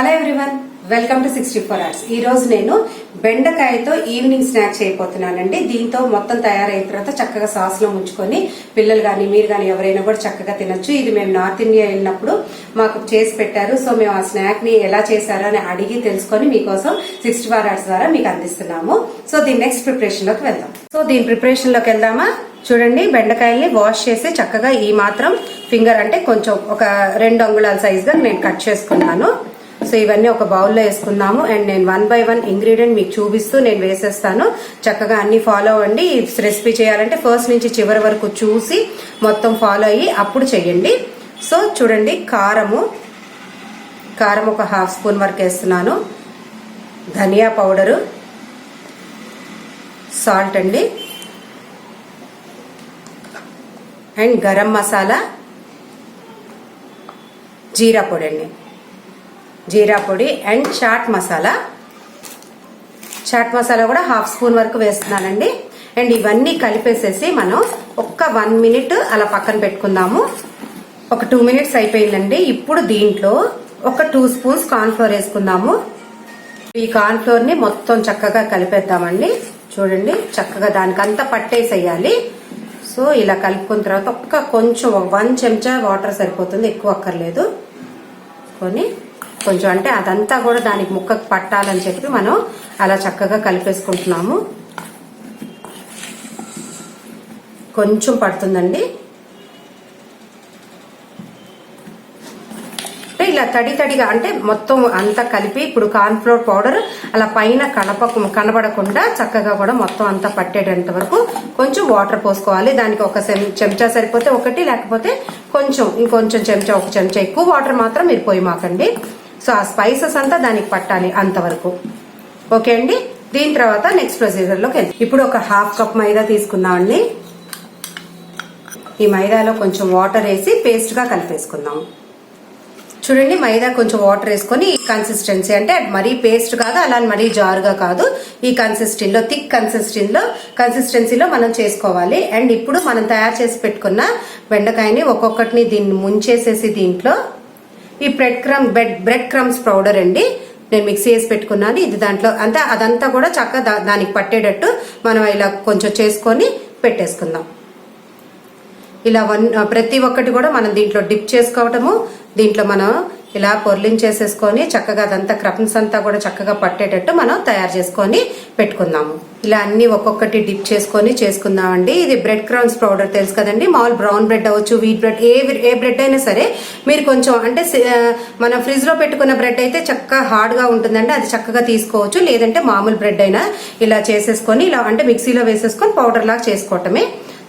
Hello everyone, welcome to 64 hours. ఈ రోజు నేను బెండకాయతో ఈవినింగ్ స్నాక్ చేయబోతున్నానండి. దీంతో మొత్తం తయారైన తర్వాత చక్కగా సాస్ లో ముంచుకొని పిల్లలు గాని మీరు గాని ఎవరైనా కూడా చక్కగా తినొచ్చు. ఇది మేము నార్త్ ఇండియా వెళ్ళినప్పుడు మాకు చేసి పెట్టారు. సో మేము ఆ స్నాక్ ని ఎలా చేశారో అని అడిగి తెలుసుకొని మీకోసం 64 అవర్స్ ద్వారా మీకు అందిస్తున్నాము. సో దీని నెక్స్ట్ ప్రిపరేషన్ లోకి వెళ్దాం. సో దీని ప్రిపరేషన్ లోకి వెళ్దామా? చూడండి, బెండకాయల్ని వాష్ చేసి చక్కగా ఈ మాత్రం ఫింగర్ అంటే కొంచెం ఒక 2 అంగుళాల సైజ్ గా నేను కట్ చేసుకున్నాను. సో ఇవన్నీ ఒక బౌల్లో వేసుకుందాము. అండ్ నేను 1 by 1 ఇంగ్రీడియంట్ మీకు చూపిస్తూ నేను వేసేస్తాను. చక్కగా అన్ని ఫాలో అవ్వండి. ఈ రెసిపీ చేయాలంటే ఫస్ట్ నుంచి చివరి వరకు చూసి మొత్తం ఫాలో అయ్యి అప్పుడు చెయ్యండి. సో చూడండి, కారం ఒక 1/2 స్పూన్ వరకు వేస్తున్నాను. ధనియా పౌడరు, సాల్ట్ అండి, అండ్ గరం మసాలా, జీరా పొడి అండి, జీరా పొడి అండ్ చాట్ మసాలా కూడా 1/2 స్పూన్ వరకు వేస్తున్నానండి. అండ్ ఇవన్నీ కలిపేసేసి మనం ఒక్క 1 మినిట్ అలా పక్కన పెట్టుకుందాము. ఒక 2 మినిట్స్ అయిపోయిందండి. ఇప్పుడు దీంట్లో ఒక 2 స్పూన్స్ కార్న్ ఫ్లోర్ వేసుకుందాము. ఈ కార్న్ ఫ్లోర్ ని మొత్తం చక్కగా కలిపేద్దామండి. చూడండి, చక్కగా దానికంతా పట్టేసేయాలి. సో ఇలా కలుపుకున్న తర్వాత కొంచెం 1 చెంచా వాటర్ సరిపోతుంది, ఎక్కువ అక్కర్లేదు. కొంచెం అంటే అదంతా కూడా దానికి ముక్కకు పట్టాలని చెప్పి మనం అలా చక్కగా కలిపేసుకుంటున్నాము. కొంచెం పడుతుందండి. ఇలా తడిగా అంటే మొత్తం అంతా కలిపి ఇప్పుడు కార్న్ ఫ్లోర్ పౌడర్ అలా పైన కనబడకుండా చక్కగా కూడా మొత్తం అంతా పట్టేటంత వరకు కొంచెం వాటర్ పోసుకోవాలి. దానికి ఒక చెంచా సరిపోతే ఒకటి, లేకపోతే ఇంకొంచెం చెంచా, ఒక చెంచా ఎక్కువ వాటర్ మాత్రం మీరు పోయమాకండి. సో ఆ స్పైసెస్ అంతా దానికి పట్టాలి అంతవరకు. ఓకే అండి. దీని తర్వాత నెక్స్ట్ ప్రొసీజర్ లోకి వెళ్తాం. ఇప్పుడు ఒక 1/2 కప్ మైదా తీసుకుందామండి. ఈ మైదాలో కొంచెం వాటర్ వేసి పేస్ట్ గా కలిపేసుకుందాం. చూడండి, మైదా కొంచెం వాటర్ వేసుకొని ఈ కన్సిస్టెన్సీ అంటే మరీ పేస్ట్ కాదు, అలా మరీ జారుగా కాదు, ఈ కన్సిస్టెన్సీలో థిక్ కన్సిస్టెన్సీలో మనం చేసుకోవాలి. అండ్ ఇప్పుడు మనం తయారు చేసి పెట్టుకున్న బెండకాయని ఒక్కొక్కటిని దీన్ని ముంచేసేసి దీంట్లో ఈ బ్రెడ్ క్రమ్స్ పౌడర్ అండి నేను మిక్సీ చేసి పెట్టుకున్నాను. ఇది దాంట్లో అదంతా కూడా చక్కగా దానికి పట్టేటట్టు మనం ఇలా కొంచెం చేసుకొని పెట్టేసుకుందాం. ఇలా ప్రతి ఒక్కటి కూడా మనం దీంట్లో డిప్ చేసుకోవటము, దీంట్లో మనం ఇలా పొర్లించేసేసుకొని చక్కగా అదంతా క్రమ్స్ అంతా కూడా చక్కగా పట్టేటట్టు మనం తయారు చేసుకొని పెట్టుకుందాము. ఇలా అన్ని ఒక్కొక్కటి డిప్ చేసుకుందామండి. ఇది బ్రెడ్ క్రమ్స్ పౌడర్ తెలుసు కదండి. మామూలు బ్రౌన్ బ్రెడ్ అవ్వచ్చు, వీట్ బ్రెడ్, ఏ బ్రెడ్ అయినా సరే మీరు కొంచెం అంటే మనం ఫ్రిడ్జ్ లో పెట్టుకున్న బ్రెడ్ అయితే చక్కగా హార్డ్ గా ఉంటుందండి, అది చక్కగా తీసుకోవచ్చు. లేదంటే మామూలు బ్రెడ్ అయినా ఇలా చేసేసుకొని ఇలా అంటే మిక్సీలో వేసేసుకొని పౌడర్ లాగా చేసుకోవటమే.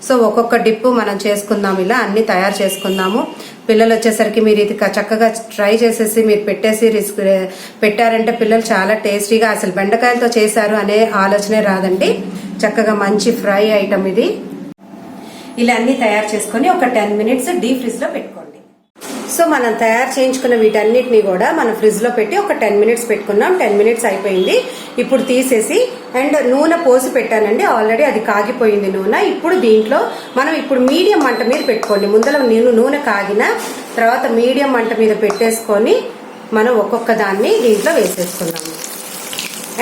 సో ఒక్కొక్క డిప్పు మనం చేసుకుందాం. ఇలా అన్ని తయారు చేసుకుందాము. పిల్లలు వచ్చేసరికి మీరు ఇది చక్కగా ట్రై చేసేసి మీరు పెట్టారంటే పిల్లలు చాలా టేస్టీగా అసలు బెండకాయలతో చేశారు అనే ఆలోచనే రాదండి. చక్కగా మంచి ఫ్రై ఐటమ్ ఇది. ఇలా అన్ని తయారు చేసుకొని ఒక 10 మినిట్స్ డీప్ ఫ్రిడ్జ్ లో పెట్టుకోండి. సో మనం తయారు చేయించుకున్న వీటన్నిటిని కూడా మనం ఫ్రిడ్జ్ లో పెట్టి ఒక 10 మినిట్స్ పెట్టుకున్నాం. 10 మినిట్స్ అయిపోయింది. ఇప్పుడు తీసేసి అండ్ నూనె పోసి పెట్టానండి, ఆల్రెడీ అది కాగిపోయింది నూనె. ఇప్పుడు దీంట్లో మనం మీడియం మంట మీద పెట్టుకోండి. ముందర నూనె కాగిన తర్వాత మీడియం మంట మీద పెట్టేసుకొని మనం ఒక్కొక్క దాన్ని దీంట్లో వేసేసుకున్నాము.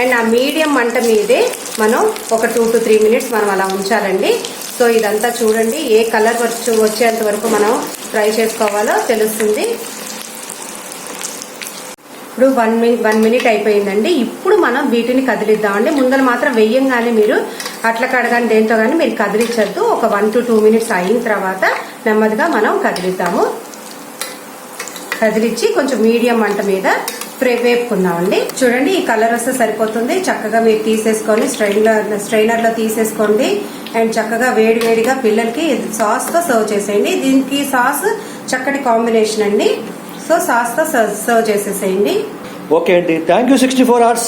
అండ్ ఆ మీడియం మంట మీదే మనం ఒక 2 to 3 మినిట్స్ మనం అలా ఉంచాలండి. సో ఇదంతా చూడండి, ఏ కలర్ వచ్చేంత వరకు మనం ఫ్రై చేసుకోవాలో తెలుస్తుంది. ఇప్పుడు 1 మినిట్ అయిపోయిందండి. ఇప్పుడు మనం వీటిని కదిలిద్దామండి. ముందర మాత్రం వెయ్యంగానే మీరు అట్ల కడగాని దేంతో కానీ మీరు కదిలించద్దు. ఒక 1 to 2 మినిట్స్ అయిన తర్వాత నెమ్మదిగా మనం కదిలిద్దాము. కదిలిచ్చి కొంచెం మీడియం మంట మీద వేపుకుందామండి. చూడండి, ఈ కలర్ వస్తే సరిపోతుంది. చక్కగా మీరు తీసేసుకొని స్ట్రైనర్ లో తీసేసుకోండి. అండ్ చక్కగా వేడిగా పిల్లలకి సాస్ తో సర్వ్ చేసేయండి. దీనికి సాస్ చక్కటి కాంబినేషన్ అండి. సో సాస్ తో సర్వ్ చేసేసేయండి. ఓకే అండి, థ్యాంక్ యూ. 64 అవర్స్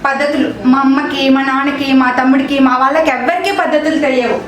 పద్ధతులు మా అమ్మకి, మా నాన్నకి, మా తమ్ముడికి, మా వాళ్ళకి ఎవ్వరికీ పద్ధతులు తెలియవు.